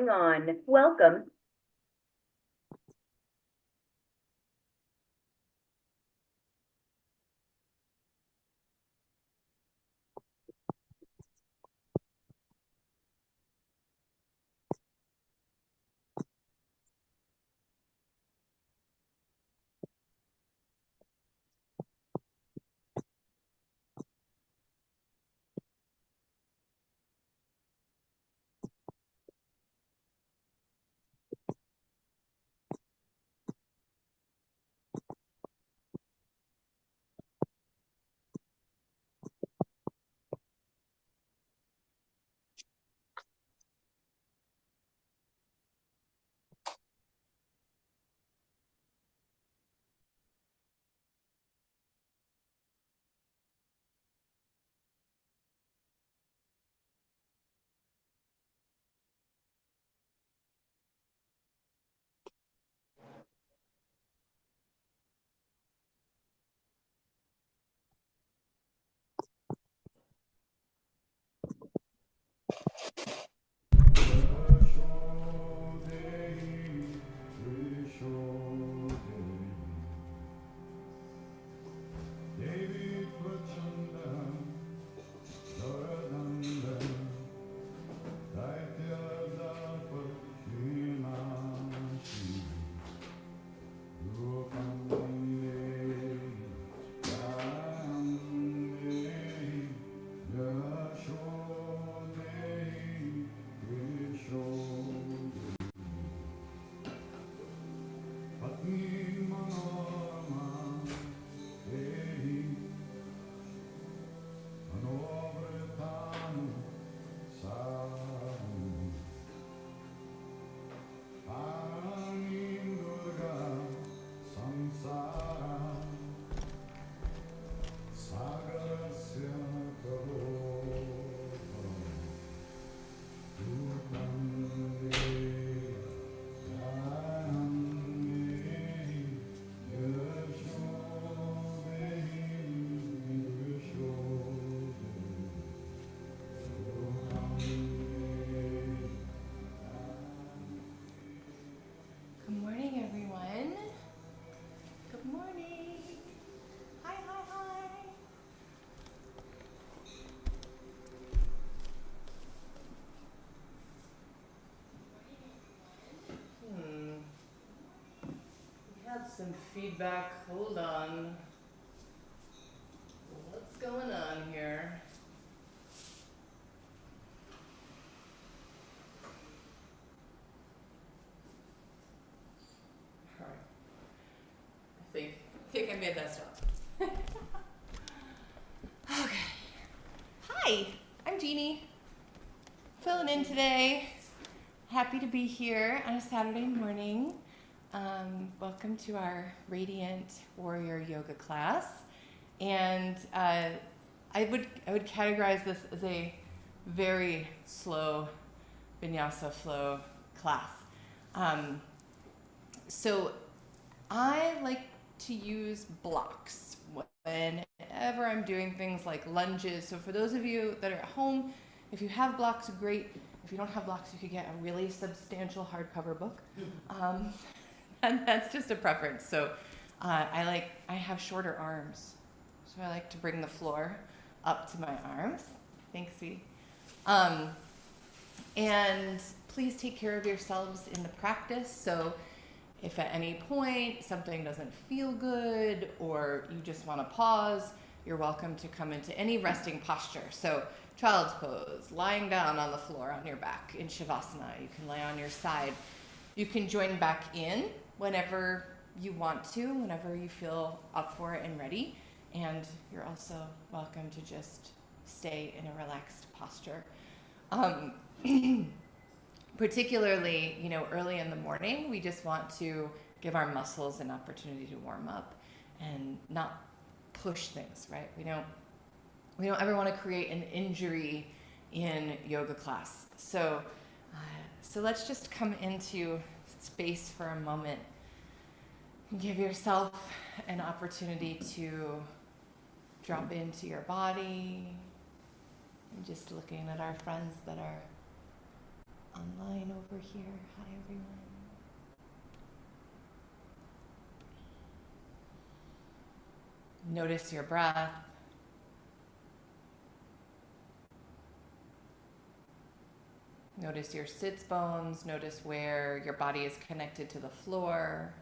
going on. Welcome. Good morning, everyone. Good morning. Hi, hi, hi. We had some feedback. Hold on. What's going on here? All right. I think I made that stop. Okay. Hi, I'm Jeannie. Filling in today. Happy to be here on a Saturday morning. Welcome to our Radiant Warrior Yoga class. And I would categorize this as a very slow vinyasa flow class. So I like to use blocks whenever I'm doing things like lunges. So for those of you that are at home, if you have blocks, great. If you don't have blocks, you could get a really substantial hardcover book. And that's just a preference. So I have shorter arms. So I like to bring the floor up to my arms. Thanks, sweetie. And please take care of yourselves in the practice. So if at any point something doesn't feel good or you just want to pause, you're welcome to come into any resting posture. So child's pose, lying down on the floor on your back in Shavasana. You can lay on your side. You can join back in whenever you want to, whenever you feel up for it and ready. And you're also welcome to just stay in a relaxed posture. Particularly, early in the morning, we just want to give our muscles an opportunity to warm up and not push things, right? We don't ever want to create an injury in yoga class. So let's just come into space for a moment. Give yourself an opportunity to drop into your body. And just looking at our friends that are online over here. Hi, everyone. Notice your breath. Notice your sits bones. Notice where your body is connected to the floor.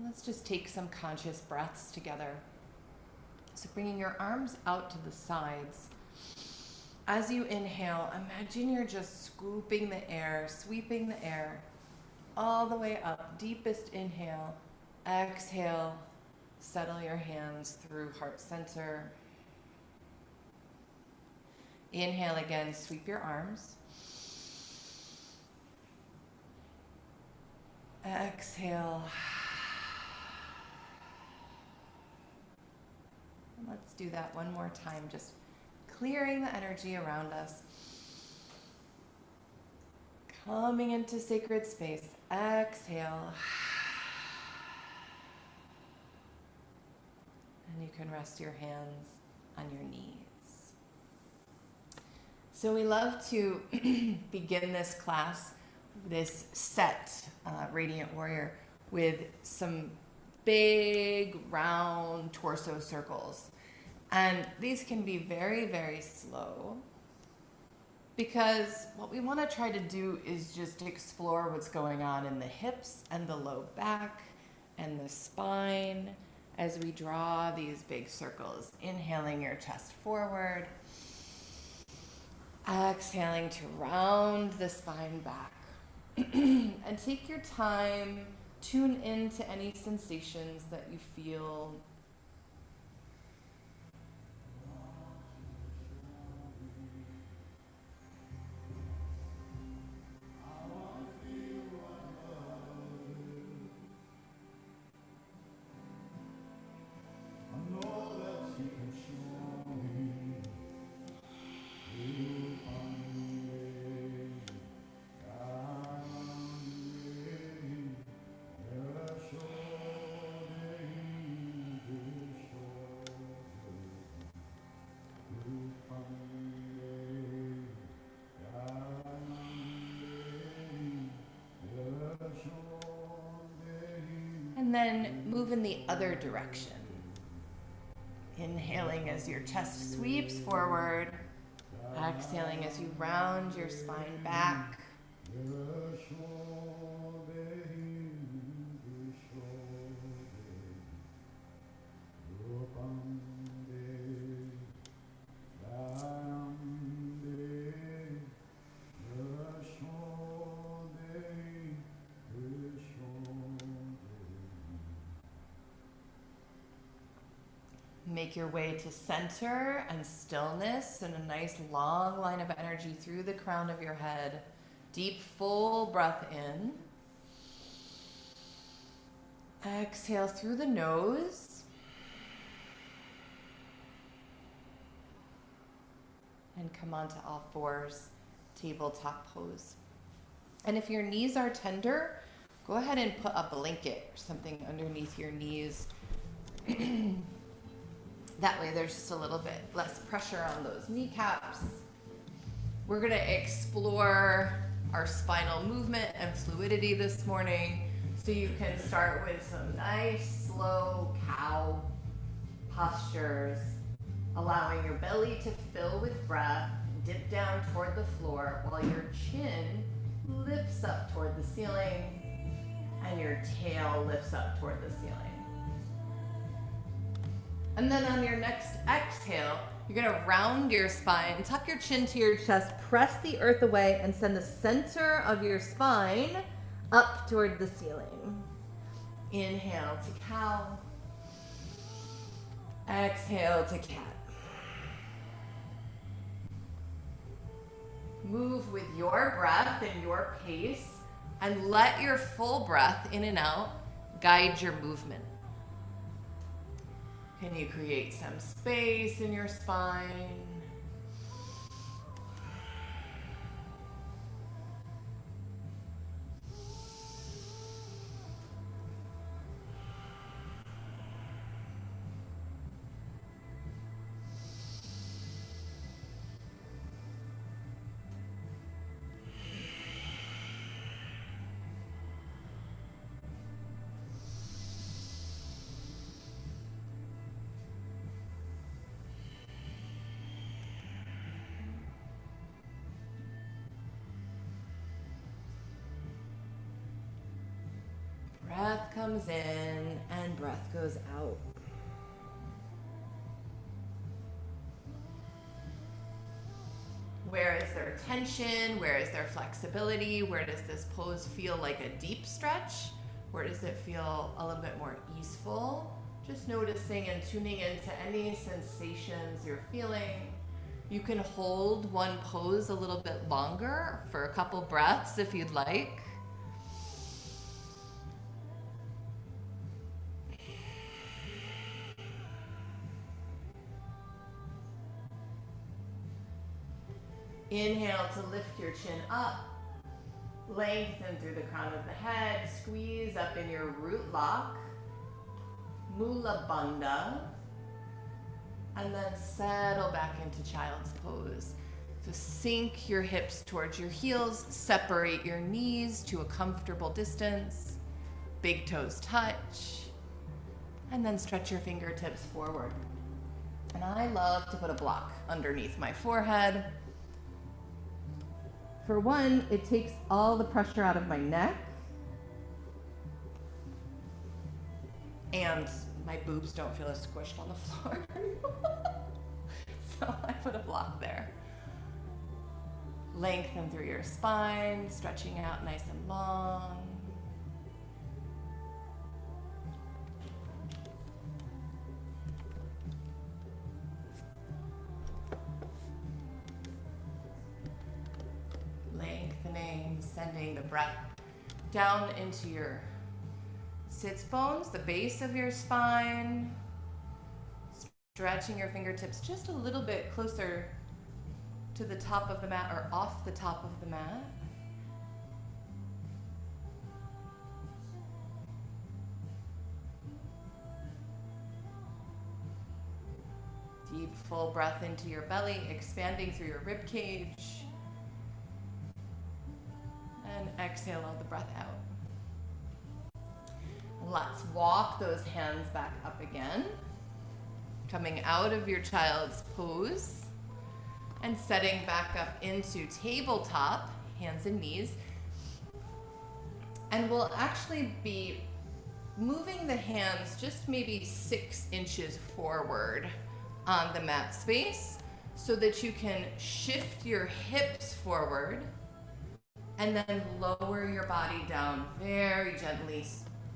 Let's just take some conscious breaths together. So bringing your arms out to the sides. As you inhale, imagine you're just scooping the air, sweeping the air all the way up. Deepest inhale. Exhale. Settle your hands through heart center. Inhale again, sweep your arms. Exhale. Let's do that one more time, just clearing the energy around us. Coming into sacred space. Exhale. And you can rest your hands on your knees. So we love to begin this class, this set, Radiant Warrior, with some big round torso circles. And these can be very, very slow because what we want to try to do is just explore what's going on in the hips and the low back and the spine as we draw these big circles. Inhaling your chest forward. Exhaling to round the spine back. And take your time, tune into any sensations that you feel. And then move in the other direction. Inhaling as your chest sweeps forward. Exhaling as you round your spine back. Make your way to center and stillness and a nice long line of energy through the crown of your head. Deep, full breath in. Exhale through the nose. And come onto all fours, tabletop pose. And if your knees are tender, go ahead and put a blanket or something underneath your knees. That way there's just a little bit less pressure on those kneecaps. We're gonna explore our spinal movement and fluidity this morning. So you can start with some nice, slow cow postures, allowing your belly to fill with breath, dip down toward the floor while your chin lifts up toward the ceiling and your tail lifts up toward the ceiling. And then on your next exhale, you're gonna round your spine, tuck your chin to your chest, press the earth away, and send the center of your spine up toward the ceiling. Inhale to cow. Exhale to cat. Move with your breath and your pace, and let your full breath in and out guide your movement. Can you create some space in your spine? Breath comes in and breath goes out. Where is there tension? Where is there flexibility? Where does this pose feel like a deep stretch? Where does it feel a little bit more easeful? Just noticing and tuning into any sensations you're feeling. You can hold one pose a little bit longer for a couple breaths if you'd like. Inhale to lift your chin up, lengthen through the crown of the head, squeeze up in your root lock, Mula Bandha, and then settle back into child's pose. So sink your hips towards your heels, separate your knees to a comfortable distance, big toes touch, and then stretch your fingertips forward. And I love to put a block underneath my forehead. For one, it takes all the pressure out of my neck, and my boobs don't feel as squished on the floor. So I put a block there. Lengthen through your spine, stretching out nice and long. Lengthening, sending the breath down into your sits bones, the base of your spine. Stretching your fingertips just a little bit closer to the top of the mat or off the top of the mat. Deep, full breath into your belly, expanding through your rib cage. And exhale all the breath out. Let's walk those hands back up again. Coming out of your child's pose and setting back up into tabletop, hands and knees. And we'll actually be moving the hands just maybe 6 inches forward on the mat space so that you can shift your hips forward and then lower your body down very gently,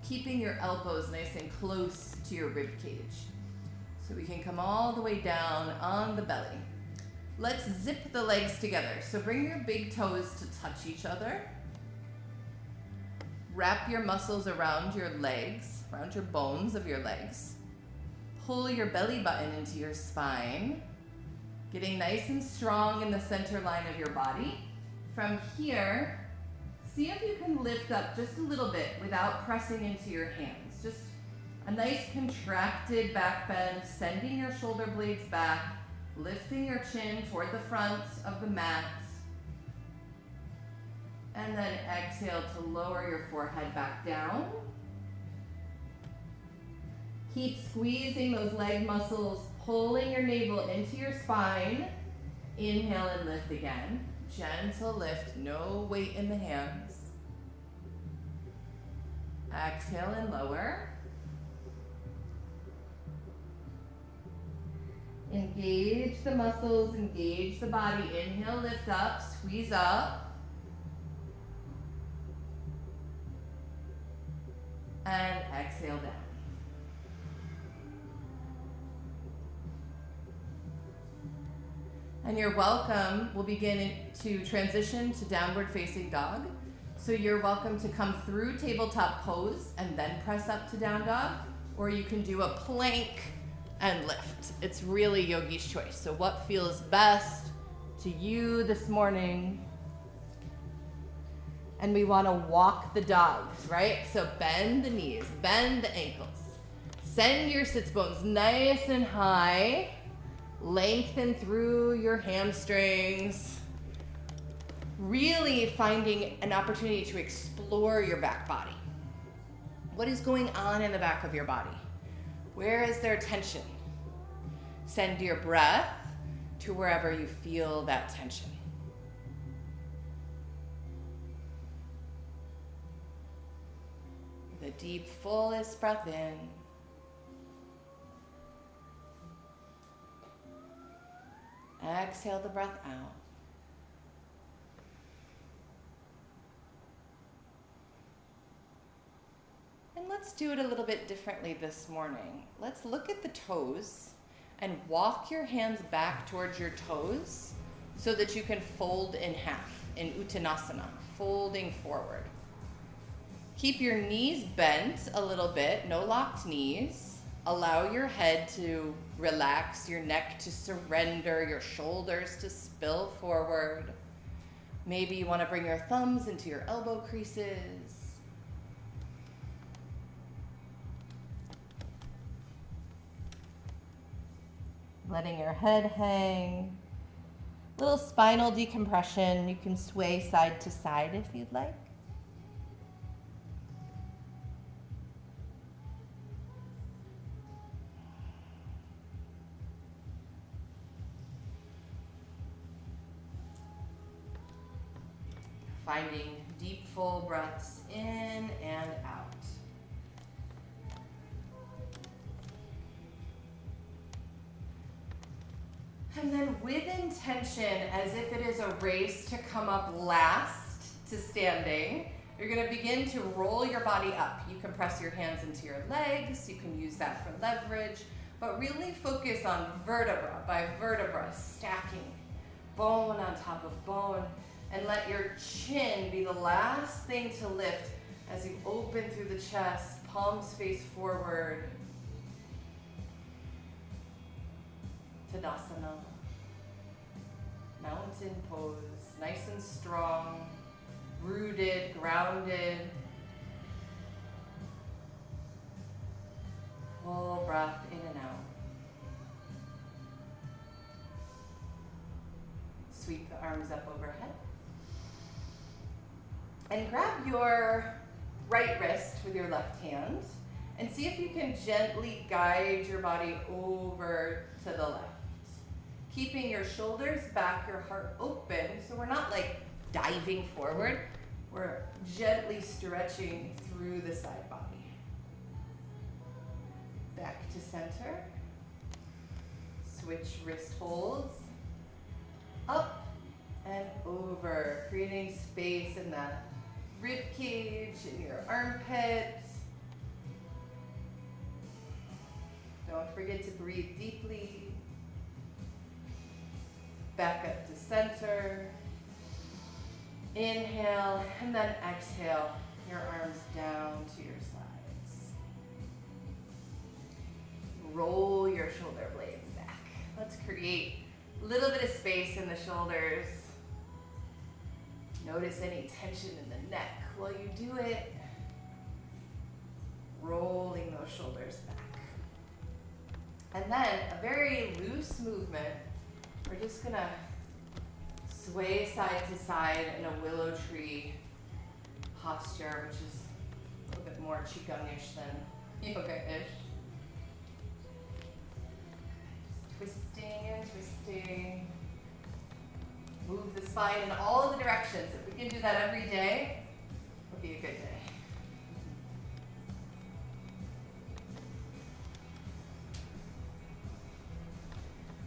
keeping your elbows nice and close to your rib cage. So we can come all the way down on the belly. Let's zip the legs together. So bring your big toes to touch each other. Wrap your muscles around your legs, around your bones of your legs. Pull your belly button into your spine, getting nice and strong in the center line of your body. From here, see if you can lift up just a little bit without pressing into your hands. Just a nice contracted back bend, sending your shoulder blades back, lifting your chin toward the front of the mat. And then exhale to lower your forehead back down. Keep squeezing those leg muscles, pulling your navel into your spine. Inhale and lift again. Gentle lift, no weight in the hands. Exhale and lower. Engage the muscles, engage the body. Inhale, lift up, squeeze up. And exhale down. And you're welcome. We'll begin to transition to downward facing dog. So you're welcome to come through tabletop pose and then press up to down dog, or you can do a plank and lift. It's really yogi's choice. So what feels best to you this morning? And we want to walk the dogs, right? So bend the knees, bend the ankles. Send your sits bones nice and high. Lengthen through your hamstrings. Really finding an opportunity to explore your back body. What is going on in the back of your body? Where is there tension? Send your breath to wherever you feel that tension. The a deep, fullest breath in. Exhale the breath out. And let's do it a little bit differently this morning. Let's look at the toes and walk your hands back towards your toes so that you can fold in half in Uttanasana, folding forward. Keep your knees bent a little bit, no locked knees. Allow your head to relax, your neck to surrender, your shoulders to spill forward. Maybe you want to bring your thumbs into your elbow creases. Letting your head hang. Little spinal decompression. You can sway side to side if you'd like. Finding deep, full breaths in and out. And then with intention, as if it is a race to come up last to standing, you're going to begin to roll your body up. You can press your hands into your legs. You can use that for leverage. But really focus on vertebra by vertebra, stacking bone on top of bone. And let your chin be the last thing to lift as you open through the chest, palms face forward. Tadasana. Mountain pose, nice and strong, rooted, grounded. Full breath in and out. Sweep the arms up overhead. And grab your right wrist with your left hand and see if you can gently guide your body over to the left. Keeping your shoulders back, your heart open, so we're not like diving forward. We're gently stretching through the side body. Back to center. Switch wrist holds. Up and over, creating space in that rib cage, in your armpits. Don't forget to breathe deeply. Back up to center. Inhale, and then exhale. Your arms down to your sides. Roll your shoulder blades back. Let's create a little bit of space in the shoulders. Notice any tension in the neck while you do it. Rolling those shoulders back. And then a very loose movement. We're just gonna sway side to side in a willow tree posture, which is a little bit more qigong-ish than yoga-ish. Just twisting and twisting. Move the spine in all of the directions. If we can do that every day, it'll be a good day.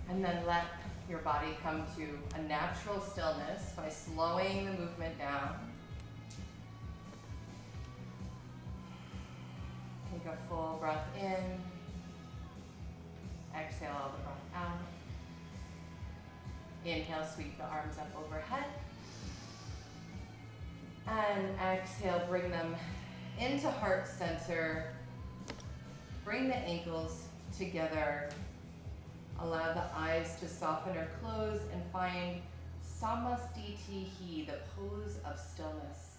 And then let your body come to a natural stillness by slowing the movement down. Take a full breath in. Exhale all the breath out. Inhale, sweep the arms up overhead. And exhale, bring them into heart center. Bring the ankles together. Allow the eyes to soften or close and find Samastitihi, the pose of stillness.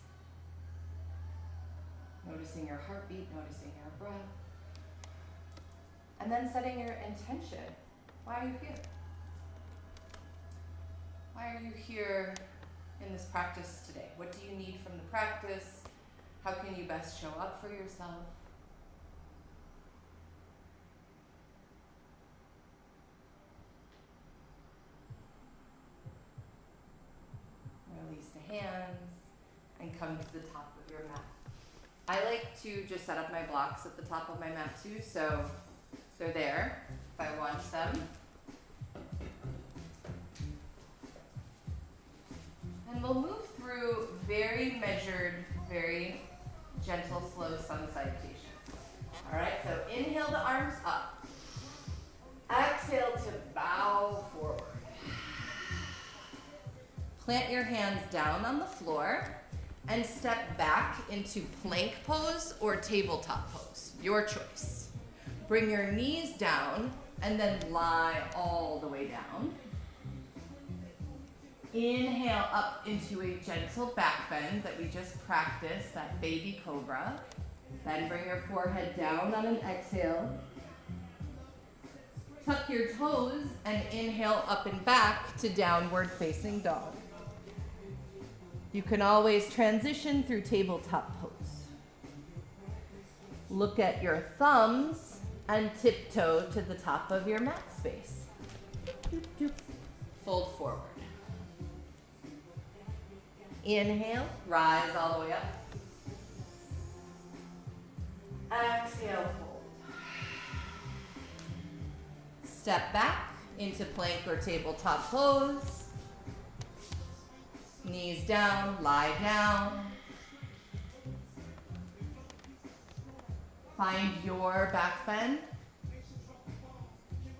Noticing your heartbeat, noticing your breath. And then setting your intention. Why are you here? Why are you here in this practice today? What do you need from the practice? How can you best show up for yourself? Release the hands and come to the top of your mat. I like to just set up my blocks at the top of my mat too, so they're there if I want them. And we'll move through very measured, very gentle, slow sun salutations. All right, so inhale the arms up. Exhale to bow forward. Plant your hands down on the floor and step back into plank pose or tabletop pose, your choice. Bring your knees down and then lie all the way down. Inhale up into a gentle back bend that we just practiced, that baby cobra. Then bring your forehead down on an exhale. Tuck your toes and inhale up and back to downward facing dog. You can always transition through tabletop pose. Look at your thumbs and tiptoe to the top of your mat space. Fold forward. Inhale, rise all the way up. Exhale, fold. Step back into plank or tabletop pose. Knees down, lie down. Find your back bend.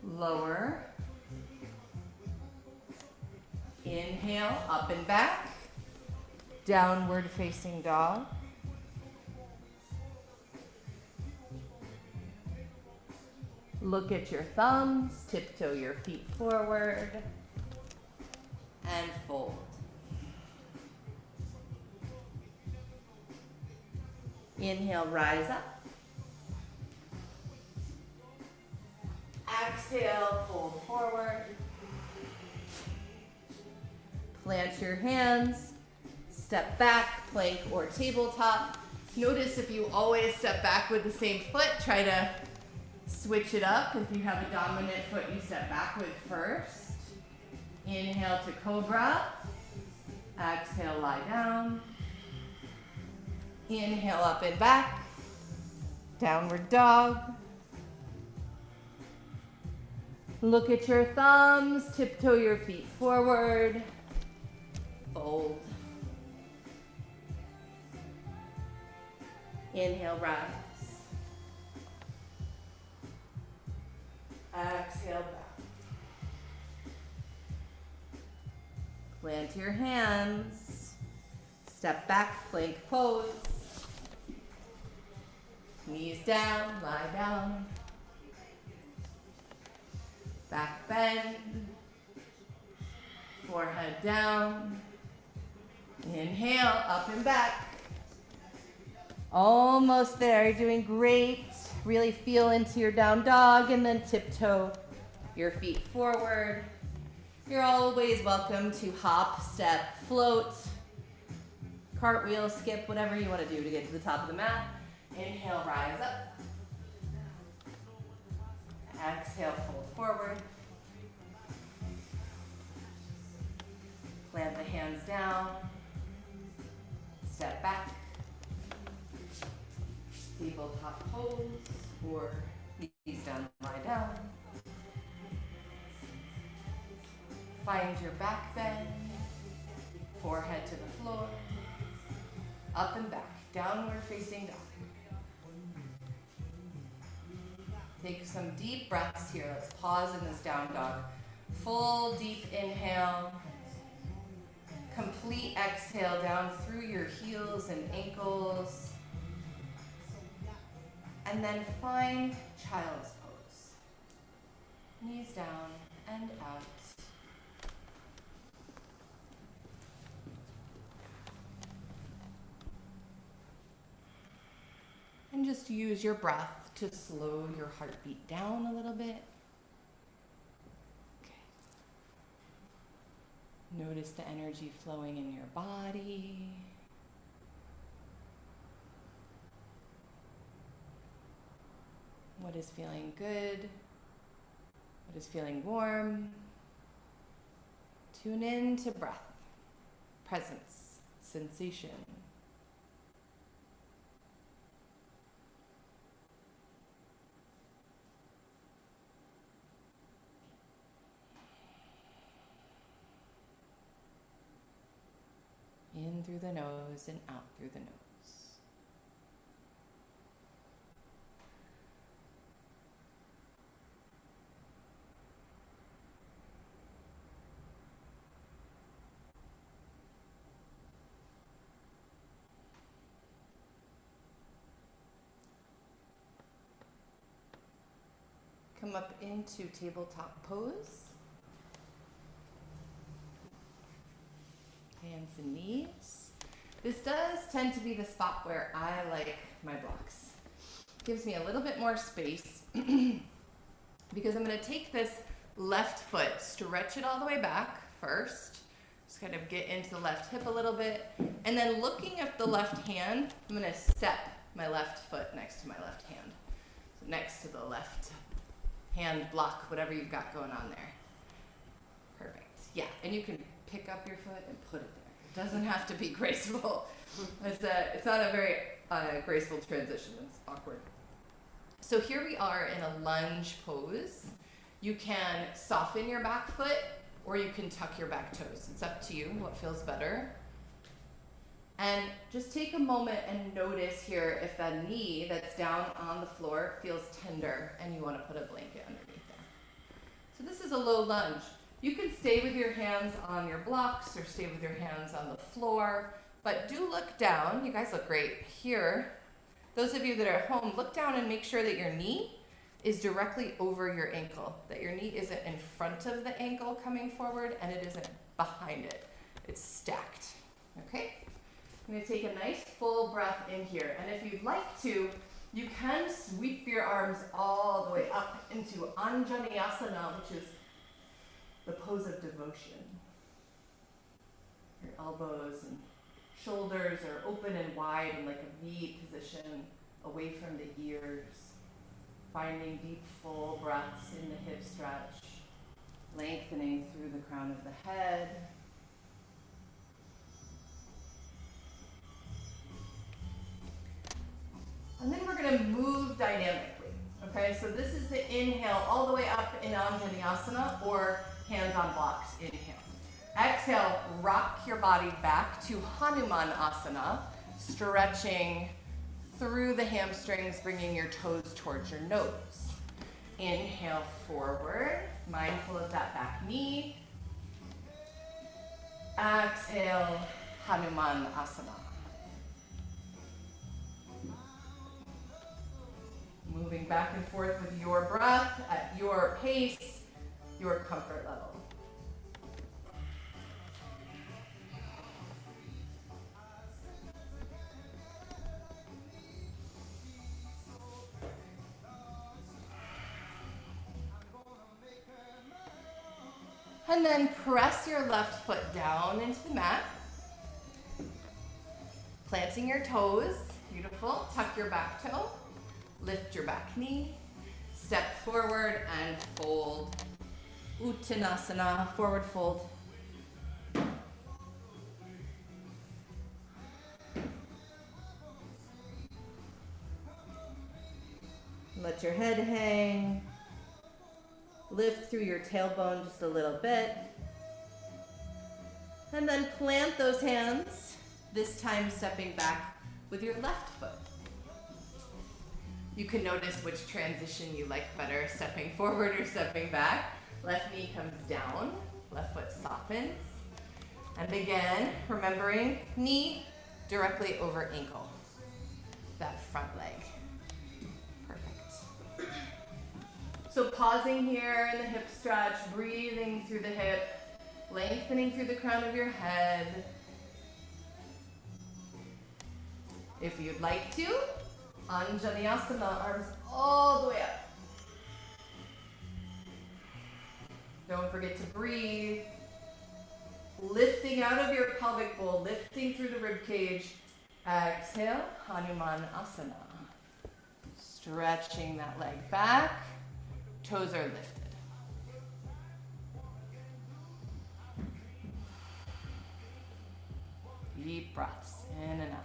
Lower. Inhale, up and back. Downward facing dog. Look at your thumbs, tiptoe your feet forward, and fold. Inhale, rise up. Exhale, fold forward. Plant your hands. Step back, plank or tabletop. Notice if you always step back with the same foot, try to switch it up. If you have a dominant foot you step back with first. Inhale to cobra. Exhale, lie down. Inhale up and back. Downward dog. Look at your thumbs, tiptoe your feet forward. Fold. Inhale, rise. Exhale, back. Plant your hands. Step back, plank pose. Knees down, lie down. Back bend. Forehead down. Inhale, up and back. Almost there, you're doing great. Really feel into your down dog and then tiptoe your feet forward. You're always welcome to hop, step, float, cartwheel, skip, whatever you want to do to get to the top of the mat. Inhale, rise up. Exhale, fold forward. Plant the hands down. Step back. Tabletop pose or knees down, lie down. Find your back bend. Forehead to the floor. Up and back. Downward facing dog. Take some deep breaths here. Let's pause in this down dog. Full deep inhale. Complete exhale down through your heels and ankles. And then find child's pose. Knees down and out. And just use your breath to slow your heartbeat down a little bit. Okay. Notice the energy flowing in your body. What is feeling good? What is feeling warm? Tune in to breath, presence, sensation. through the nose and out through the nose. Come up into tabletop pose. Hands and knees. This does tend to be the spot where I like my blocks. Gives me a little bit more space because I'm going to take this left foot, stretch it all the way back first. Just kind of get into the left hip a little bit. And then looking at the left hand, I'm going to step my left foot next to my left hand. So next to the left hand block, whatever you've got going on there. Perfect. Yeah, and you can pick up your foot and put it there. It doesn't have to be graceful. It's not a very graceful transition. It's awkward. So here we are in a lunge pose. You can soften your back foot or you can tuck your back toes. It's up to you what feels better. And just take a moment and notice here if that knee that's down on the floor feels tender and you want to put a blanket underneath there. So this is a low lunge. You can stay with your hands on your blocks or stay with your hands on the floor, but do look down. You guys look great here. Those of you that are at home, look down and make sure that your knee is directly over your ankle, that your knee isn't in front of the ankle coming forward and it isn't behind it. It's stacked, okay? I'm going to take a nice full breath in here. And if you'd like to, you can sweep your arms all the way up into Anjaneyasana, which is the pose of devotion. Your elbows and shoulders are open and wide in like a V position, away from the ears. Finding deep, full breaths in the hip stretch, lengthening through the crown of the head. And then we're going to move dynamically, okay? So this is the inhale all the way up in Anjaneyasana or hands on blocks, inhale. Exhale, rock your body back to Hanuman Asana, stretching through the hamstrings, bringing your toes towards your nose. Inhale forward, mindful of that back knee. Exhale, Hanuman Asana. Moving back and forth with your breath at your pace, your comfort level. And then press your left foot down into the mat. Planting your toes, beautiful. Tuck your back toe. Lift your back knee, step forward and fold. Uttanasana, forward fold. Let your head hang. Lift through your tailbone just a little bit. And then plant those hands, this time stepping back with your left foot. You can notice which transition you like better, stepping forward or stepping back. Left knee comes down, left foot softens. And again, remembering knee directly over ankle, that front leg. Perfect. So pausing here in the hip stretch, breathing through the hip, lengthening through the crown of your head. If you'd like to, Anjaneyasana, arms all the way up. Don't forget to breathe. Lifting out of your pelvic bowl, lifting through the rib cage. Exhale, Hanuman Asana. Stretching that leg back. Toes are lifted. Deep breaths in and out.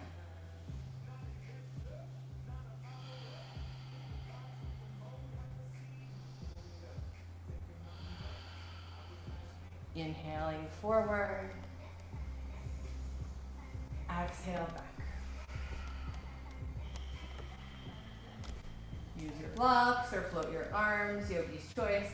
Inhaling forward. Exhale back. Use your blocks or float your arms, yogi's choice.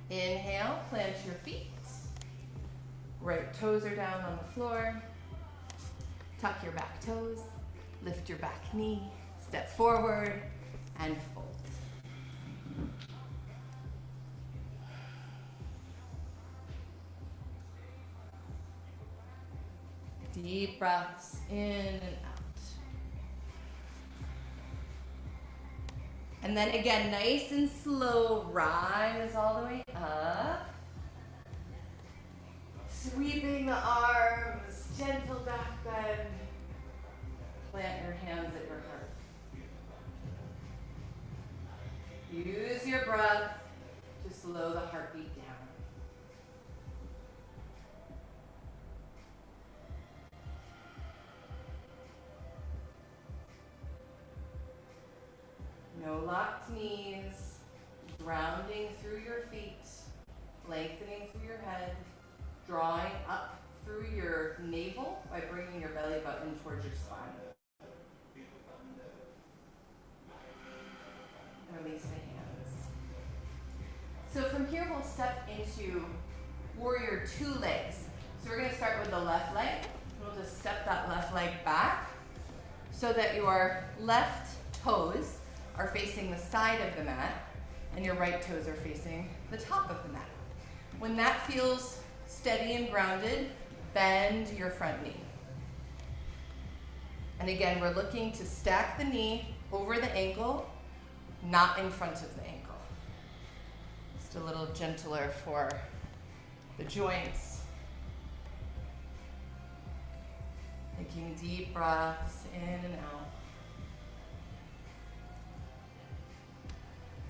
Inhale, plant your feet. Right toes are down on the floor. Tuck your back toes. Lift your back knee. Step forward and fold. Deep breaths in and out. And then again, nice and slow, rise all the way up. Sweeping the arms, gentle back bend. Plant your hands at your heart. Use your breath to slow the heartbeat down. No locked knees, grounding through your feet, lengthening through your head, drawing up through your navel by bringing your belly button towards your spine. Release the hands. So from here we'll step into warrior two legs. So we're going to start with the left leg. We'll just step that left leg back so that your left toes are facing the side of the mat and your right toes are facing the top of the mat. When that feels steady and grounded, bend your front knee. And again, we're looking to stack the knee over the ankle, not in front of the ankle. Just a little gentler for the joints. Taking deep breaths in and out.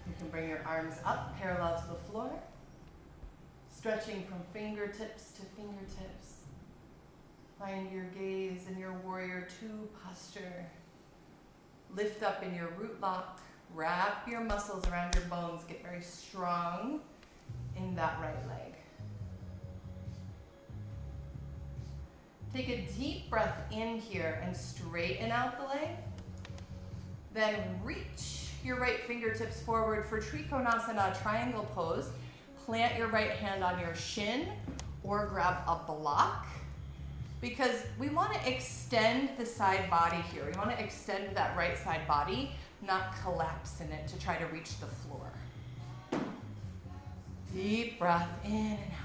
You can bring your arms up parallel to the floor, stretching from fingertips to fingertips. Find your gaze in your warrior two posture. Lift up in your root lock. Wrap your muscles around your bones. Get very strong in that right leg. Take a deep breath in here and straighten out the leg. Then reach your right fingertips forward for Trikonasana, triangle pose. Plant your right hand on your shin or grab a block, because we want to extend the side body here. We want to extend that right side body, not collapse in it to try to reach the floor. Deep breath in and out.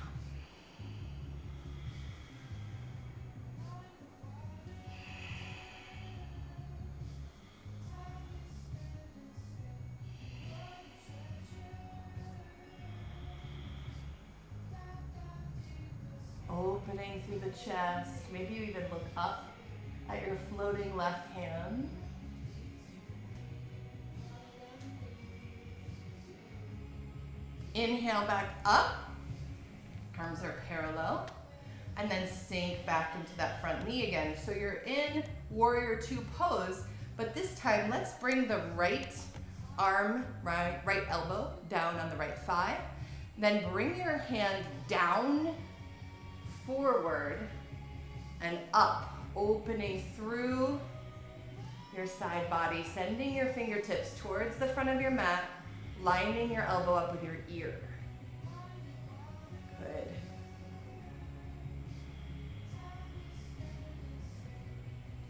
Opening through the chest. Maybe you even look up at your floating left hand. Inhale back up. Arms are parallel. And then sink back into that front knee again. So you're in warrior two pose, but this time let's bring the right arm, right elbow down on the right thigh. Then bring your hand down, forward, and up, opening through your side body, sending your fingertips towards the front of your mat, lining your elbow up with your ear. Good.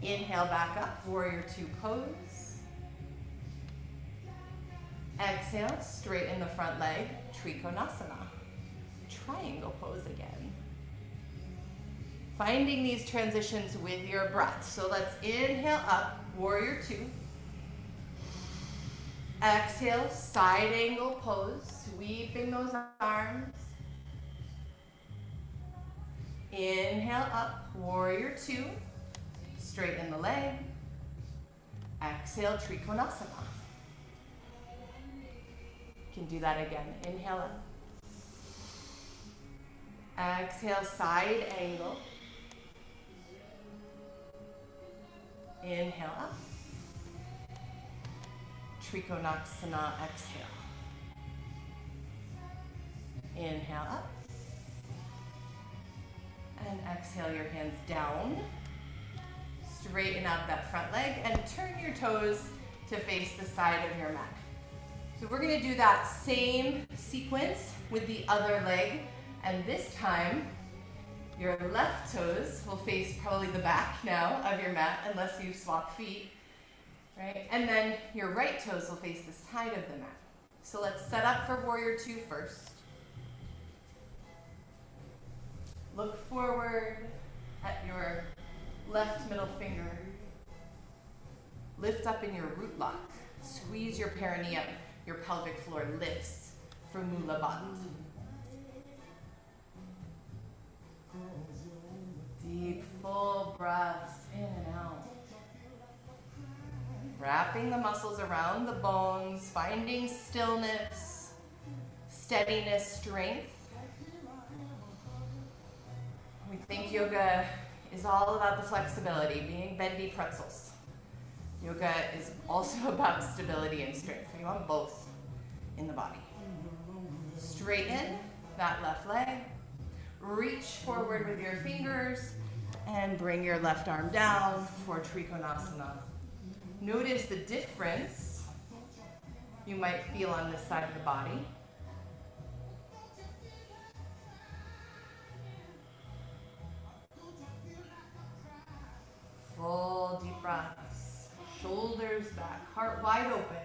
Inhale back up, warrior two pose. Exhale, straighten the front leg, Trikonasana. Triangle pose again. Finding these transitions with your breath. So let's inhale up, warrior two. Exhale, side angle pose, sweeping those arms. Inhale up, warrior two. Straighten the leg. Exhale, Trikonasana. You can do that again. Inhale up. Exhale, side angle. Inhale up. Trikonasana, exhale. Inhale up. And exhale your hands down. Straighten out that front leg and turn your toes to face the side of your mat. So we're gonna do that same sequence with the other leg. And this time, your left toes will face probably the back now of your mat, unless you swap feet, right? And then your right toes will face the side of the mat. So let's set up for warrior two first. Look forward at your left middle finger. Lift up in your root lock. Squeeze your perineum. Your pelvic floor lifts for Mula Bandha. Deep, full breaths in and out. Wrapping the muscles around the bones, finding stillness, steadiness, strength. We think yoga is all about the flexibility, being bendy pretzels. Yoga is also about stability and strength. We want both in the body. Straighten that left leg. Reach forward with your fingers and bring your left arm down for Trikonasana. Notice the difference you might feel on this side of the body. Full deep breaths. Shoulders back, heart wide open.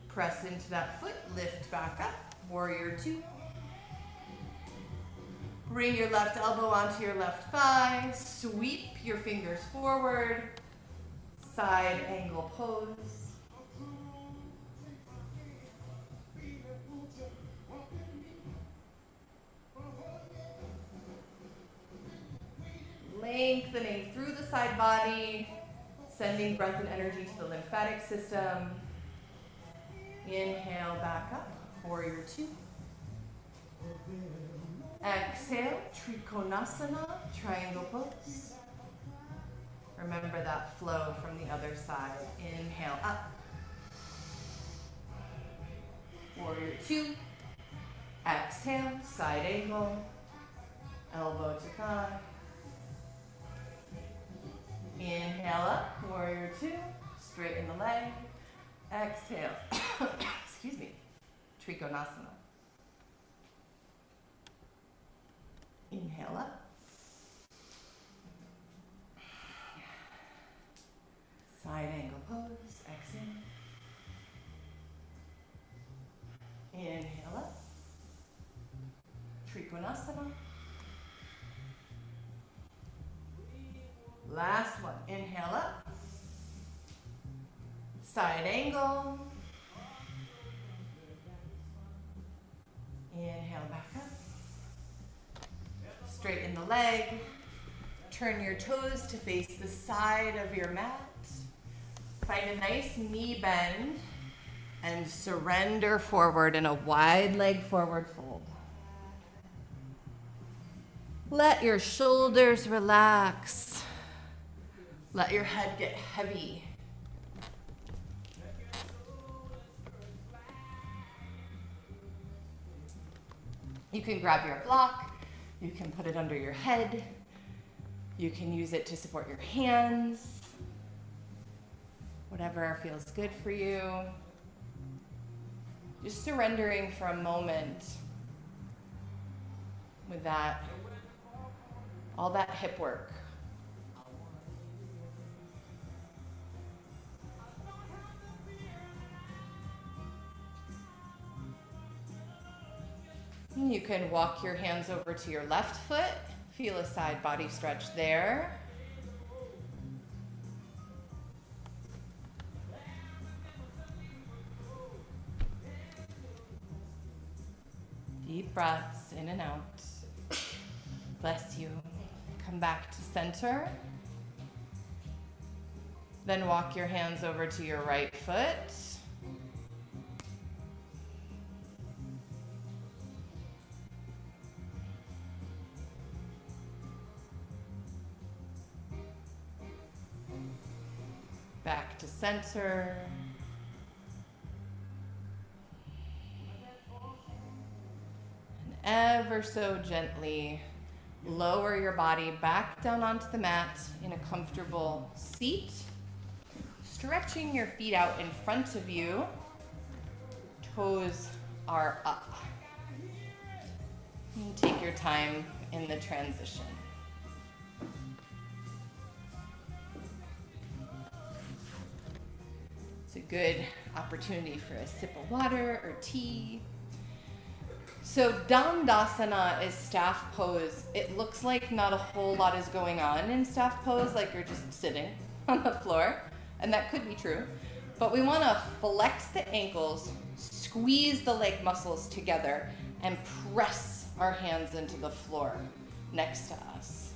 Press into that foot, lift back up, warrior two. Bring your left elbow onto your left thigh, sweep your fingers forward, side angle pose. Lengthening through the side body, sending breath and energy to the lymphatic system. Inhale, back up, warrior two. Exhale, Trikonasana, triangle pose. Remember that flow from the other side. Inhale, up. Warrior two. Exhale, side angle, elbow to thigh. Inhale up, warrior two, straighten the leg. Exhale, excuse me, Trikonasana. Inhale up. Side angle pose, exhale. Inhale up. Trikonasana. Last one, inhale up. Side angle. Inhale back up. Straighten the leg. Turn your toes to face the side of your mat. Find a nice knee bend and surrender forward in a wide leg forward fold. Let your shoulders relax. Let your head get heavy. You can grab your block, you can put it under your head, you can use it to support your hands, whatever feels good for you. Just surrendering for a moment with that, all that hip work. You can walk your hands over to your left foot. Feel a side body stretch there. Deep breaths in and out. Bless you. come back to center. Then walk your hands over to your right foot. Back to center. And ever so gently lower your body back down onto the mat in a comfortable seat. Stretching your feet out in front of you. Toes are up. And take your time in the transition. It's a good opportunity for a sip of water or tea. So Dandasana is staff pose. It looks like not a whole lot is going on in staff pose, like you're just sitting on the floor, and that could be true. But we want to flex the ankles, squeeze the leg muscles together, and press our hands into the floor next to us.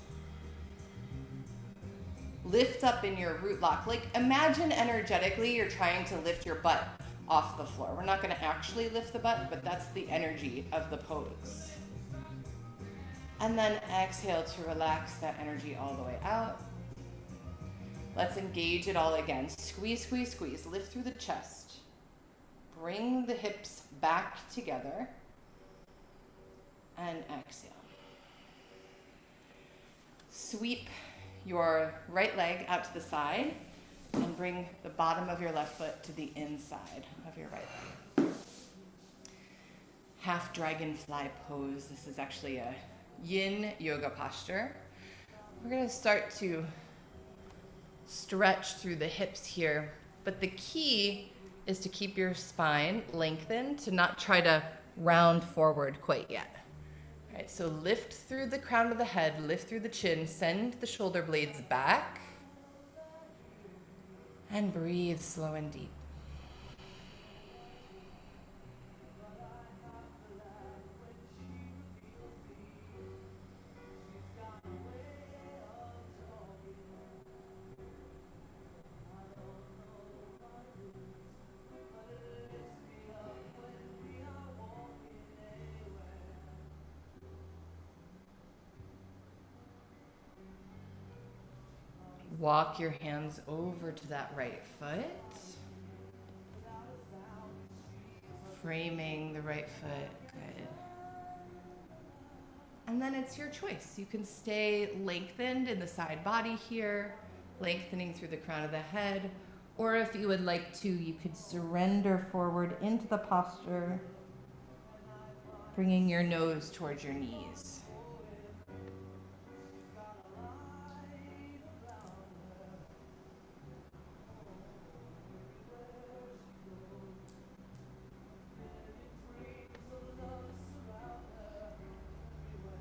Lift up in your root lock. Like imagine energetically you're trying to lift your butt off the floor. We're not going to actually lift the butt, but that's the energy of the pose. And then exhale to relax that energy all the way out. Let's engage it all again. Squeeze, squeeze, squeeze. Lift through the chest. Bring the hips back together. And exhale. Sweep your right leg out to the side and bring the bottom of your left foot to the inside of your right leg. Half dragonfly pose. This is actually a yin yoga posture. We're going to start to stretch through the hips here, but the key is to keep your spine lengthened, to not try to round forward quite yet. All right, so lift through the crown of the head, lift through the chin, send the shoulder blades back, and breathe slow and deep. Walk your hands over to that right foot. Framing the right foot, good. And then it's your choice. You can stay lengthened in the side body here, lengthening through the crown of the head, or if you would like to, you could surrender forward into the posture, bringing your nose towards your knees.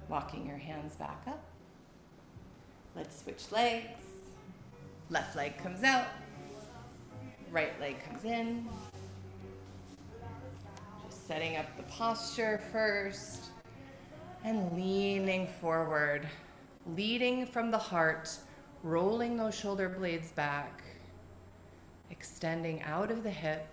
Walking your hands back up. Let's switch legs. Left leg comes out. Right leg comes in. Just setting up the posture first. And leaning forward. Leading from the heart. Rolling those shoulder blades back. Extending out of the hip.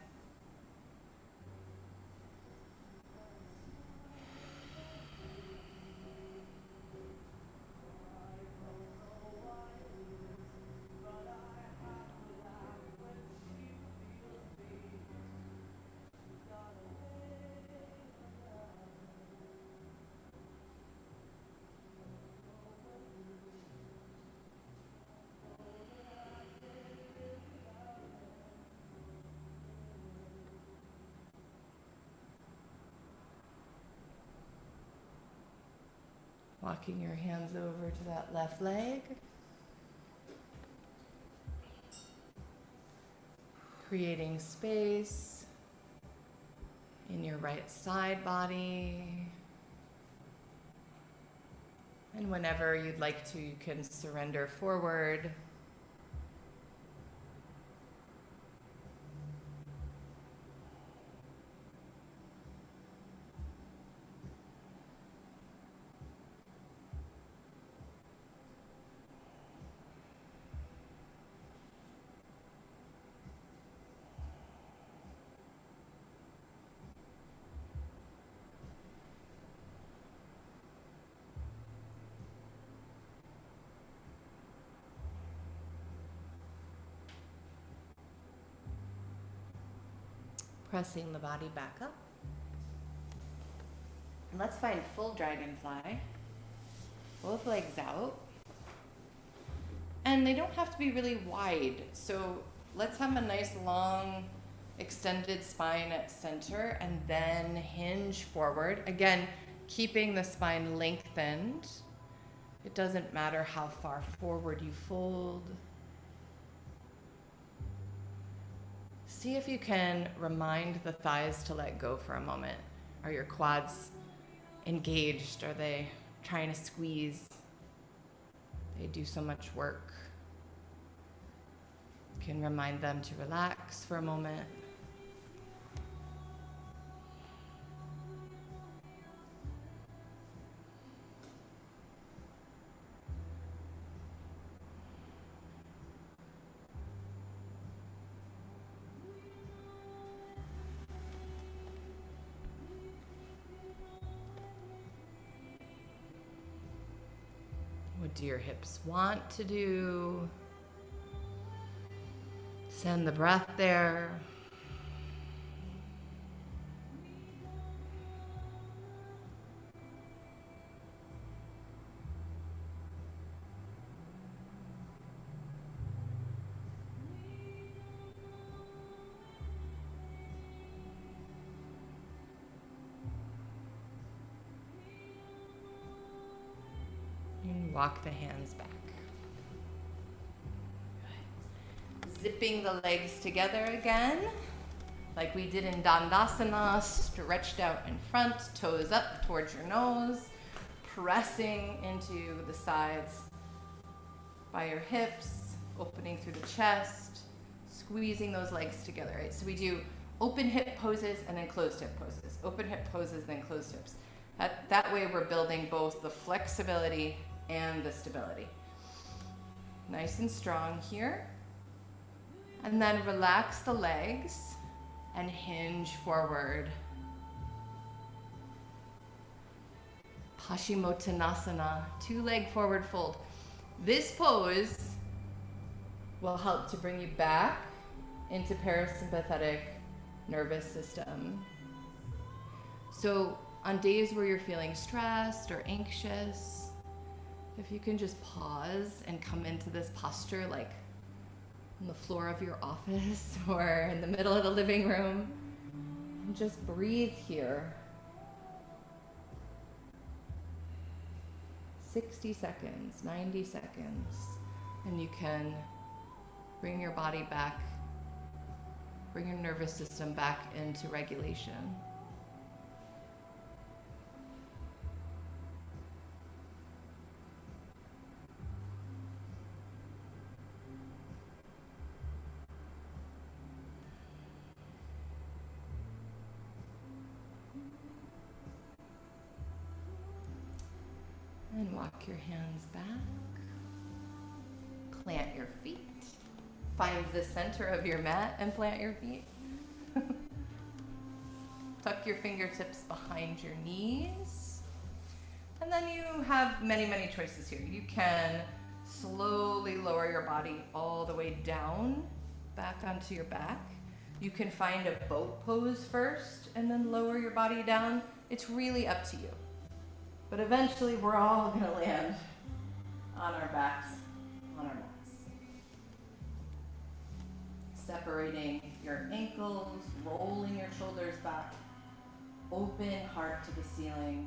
Walking your hands over to that left leg. Creating space in your right side body. And whenever you'd like to, you can surrender forward. Pressing the body back up. And let's find full dragonfly. Both legs out. And they don't have to be really wide. So let's have a nice long extended spine at center and then hinge forward. Again, keeping the spine lengthened. It doesn't matter how far forward you fold. See if you can remind the thighs to let go for a moment. Are your quads engaged? Are they trying to squeeze? They do so much work. You can remind them to relax for a moment. What do your hips want to do? Send the breath there. And walk the hands back. Zipping the legs together again, like we did in Dandasana, stretched out in front, toes up towards your nose, pressing into the sides by your hips, opening through the chest, squeezing those legs together, right? So we do open hip poses and then closed hip poses. Open hip poses, then closed hips. That way we're building both the flexibility and the stability. Nice and strong here. And then relax the legs and hinge forward. Paschimottanasana, 2-leg forward fold. This pose will help to bring you back into parasympathetic nervous system. So on days where you're feeling stressed or anxious, if you can just pause and come into this posture like on the floor of your office or in the middle of the living room, and just breathe here. 60 seconds, 90 seconds, and you can bring your body back, bring your nervous system back into regulation. And walk your hands back. Plant your feet. Find the center of your mat and plant your feet. Tuck your fingertips behind your knees. And then you have many, many choices here. You can slowly lower your body all the way down, back onto your back. You can find a boat pose first and then lower your body down. It's really up to you. But eventually we're all going to land on our backs, on our mats. Separating your ankles, rolling your shoulders back, open heart to the ceiling.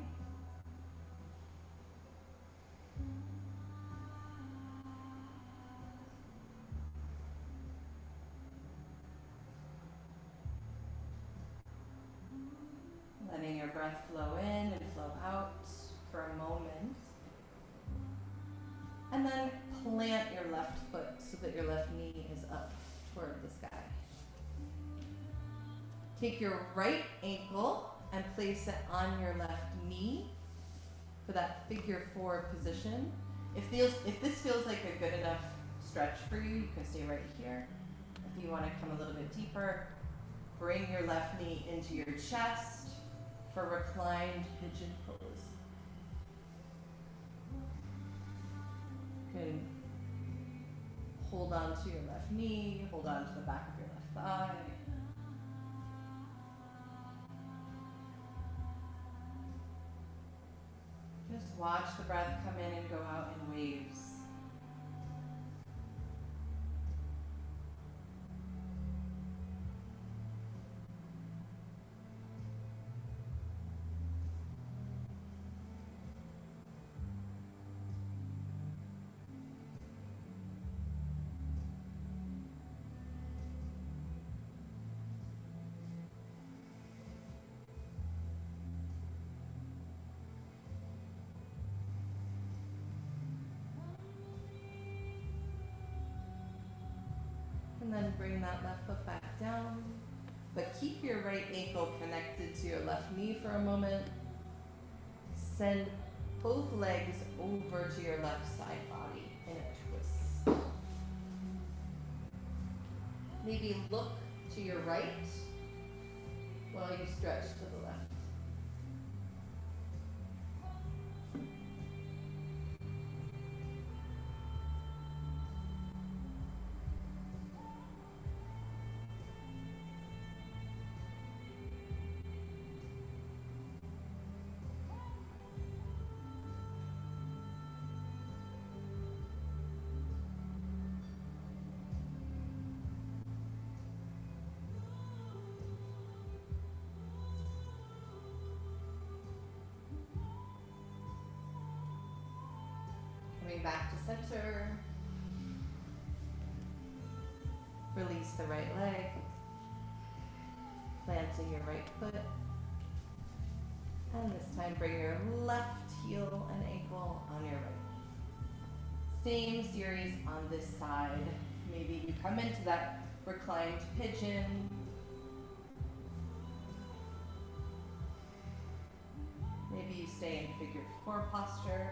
Letting your breath flow in and flow out for a moment. And then plant your left foot so that your left knee is up toward the sky. Take your right ankle and place it on your left knee for that figure 4 position. If this feels like a good enough stretch for you, you can stay right here. If you want to come a little bit deeper, bring your left knee into your chest for reclined pigeon pose. You can hold on to your left knee, hold on to the back of your left thigh. watch the breath come in and go out in waves. And then bring that left foot back down, but keep your right ankle connected to your left knee for a moment. Send both legs over to your left side body in a twist. Maybe look to your right while you stretch to the left. Coming back to center. Release the right leg. Planting your right foot. And this time bring your left heel and ankle on your right. Same series on this side. Maybe you come into that reclined pigeon. Maybe you stay in figure 4 posture.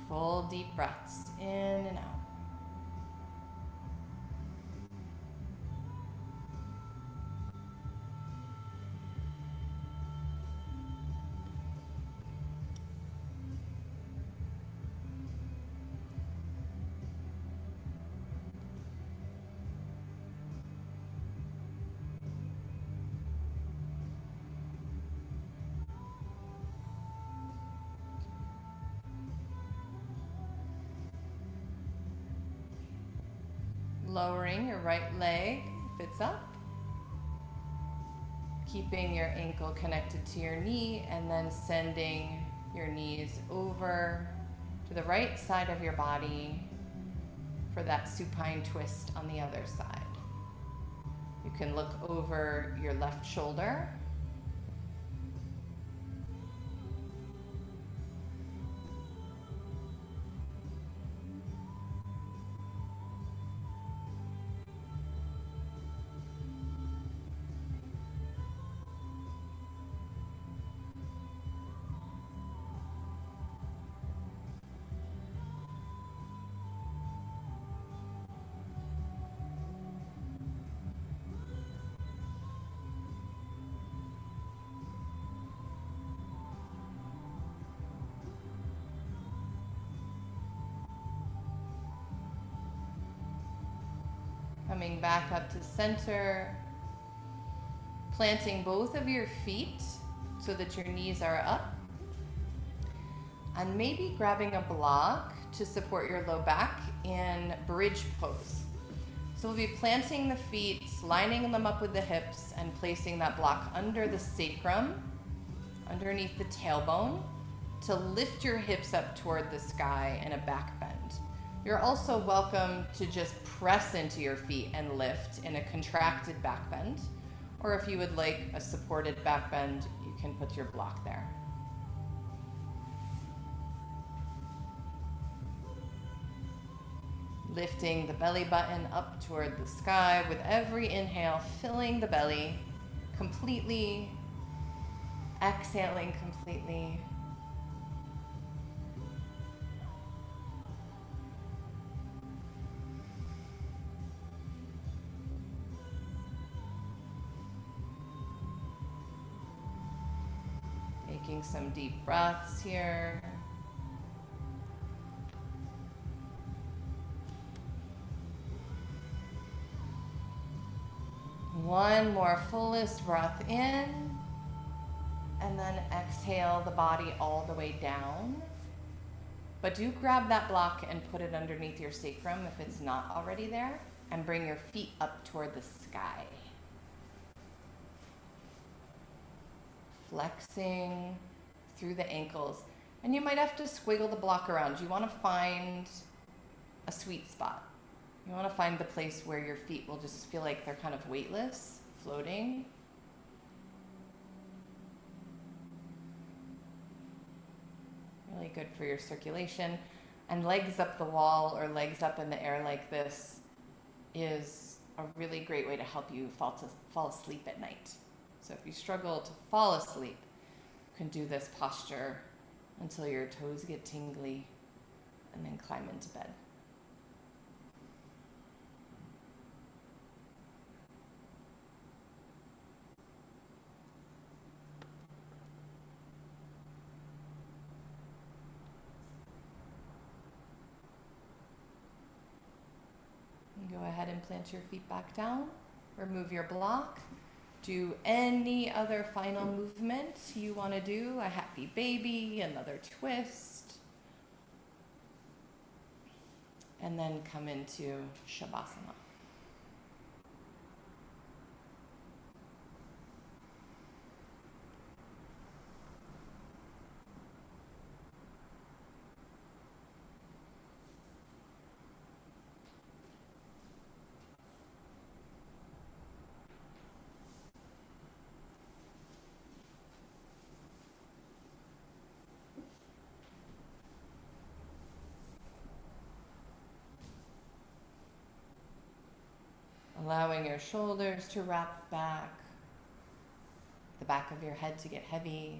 Full deep breaths in and out. Lowering your right leg if it's up. Keeping your ankle connected to your knee and then sending your knees over to the right side of your body for that supine twist on the other side. You can look over your left shoulder. Coming back up to center, planting both of your feet so that your knees are up, and maybe grabbing a block to support your low back in bridge pose. So we'll be planting the feet, lining them up with the hips, and placing that block under the sacrum, underneath the tailbone, to lift your hips up toward the sky in a back bend. You're also welcome to just press into your feet and lift in a contracted back bend, or if you would like a supported back bend, you can put your block there. Lifting the belly button up toward the sky with every inhale, filling the belly completely, exhaling completely. Taking some deep breaths here. One more fullest breath in, and then exhale the body all the way down. But do grab that block and put it underneath your sacrum if it's not already there, and bring your feet up toward the sky. Flexing through the ankles. And you might have to squiggle the block around. You want to find a sweet spot. You want to find the place where your feet will just feel like they're kind of weightless, floating. Really good for your circulation. And legs up the wall or legs up in the air like this is a really great way to help you fall asleep at night. So if you struggle to fall asleep, you can do this posture until your toes get tingly and then climb into bed. Go ahead and plant your feet back down. Remove your block. Do any other final movement you want to do. A happy baby, another twist. And then come into Shavasana. Allowing your shoulders to wrap back, the back of your head to get heavy.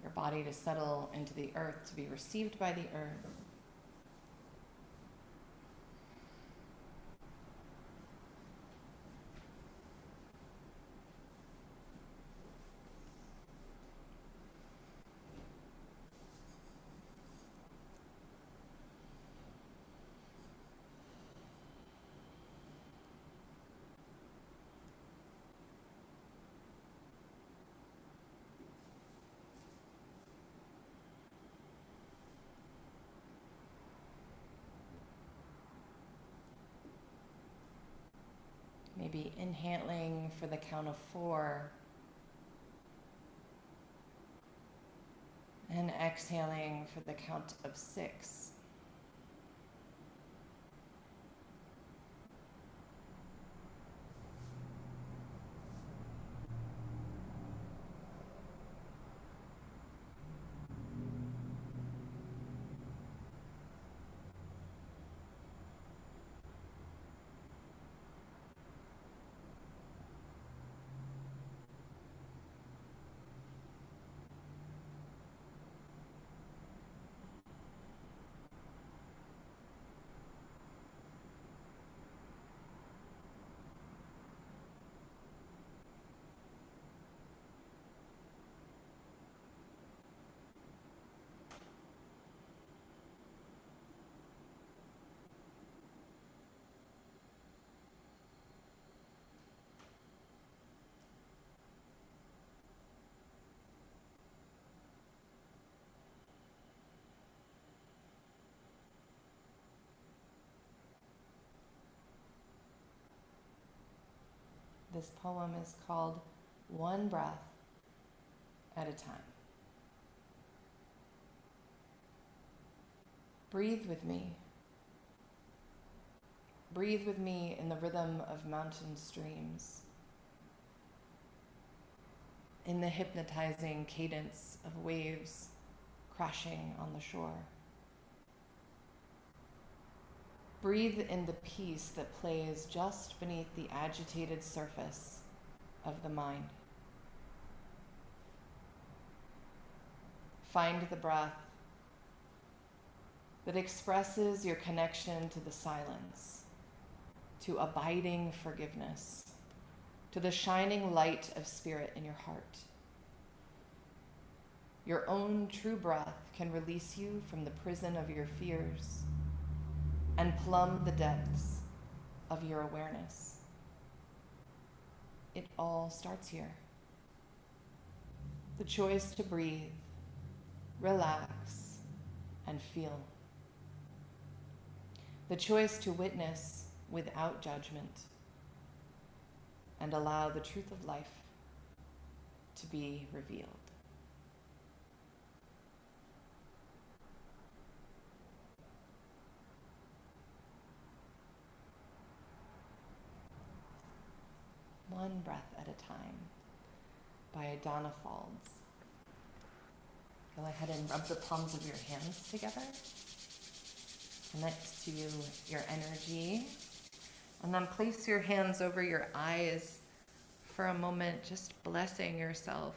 Your body to settle into the earth, to be received by the earth. Maybe inhaling for the count of 4 and exhaling for the count of 6. This poem is called One Breath at a Time. Breathe with me. Breathe with me in the rhythm of mountain streams, in the hypnotizing cadence of waves crashing on the shore. Breathe in the peace that plays just beneath the agitated surface of the mind. Find the breath that expresses your connection to the silence, to abiding forgiveness, to the shining light of spirit in your heart. Your own true breath can release you from the prison of your fears and plumb the depths of your awareness. It all starts here. The choice to breathe, relax, and feel. The choice to witness without judgment and allow the truth of life to be revealed. One breath at a time by Donna Falls. Go ahead and rub the palms of your hands together. Connect to your energy. And then place your hands over your eyes for a moment, just blessing yourself,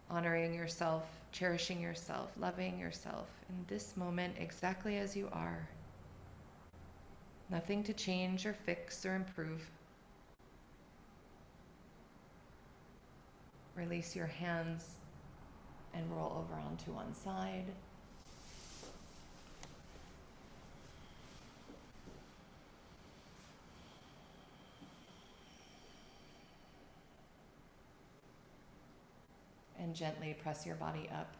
honoring yourself, cherishing yourself, loving yourself in this moment exactly as you are. Nothing to change or fix or improve. Release your hands and roll over onto one side. And gently press your body up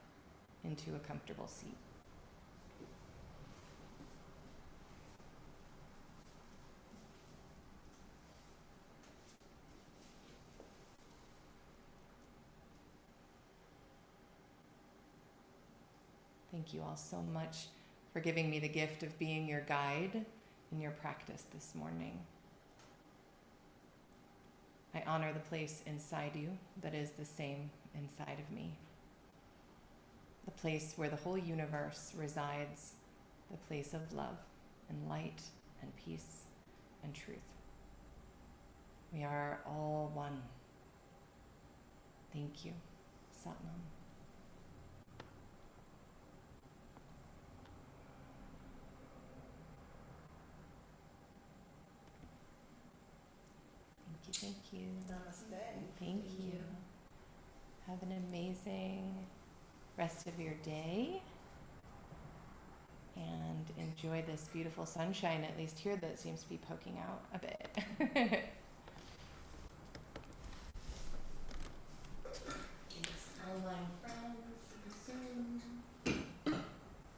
into a comfortable seat. Thank you all so much for giving me the gift of being your guide in your practice this morning. I honor the place inside you that is the same inside of me. The place where the whole universe resides, the place of love and light and peace and truth. We are all one. Thank you. Satnam. Thank you. Namaste. Thank you. Have an amazing rest of your day. And enjoy this beautiful sunshine, at least here that seems to be poking out a bit.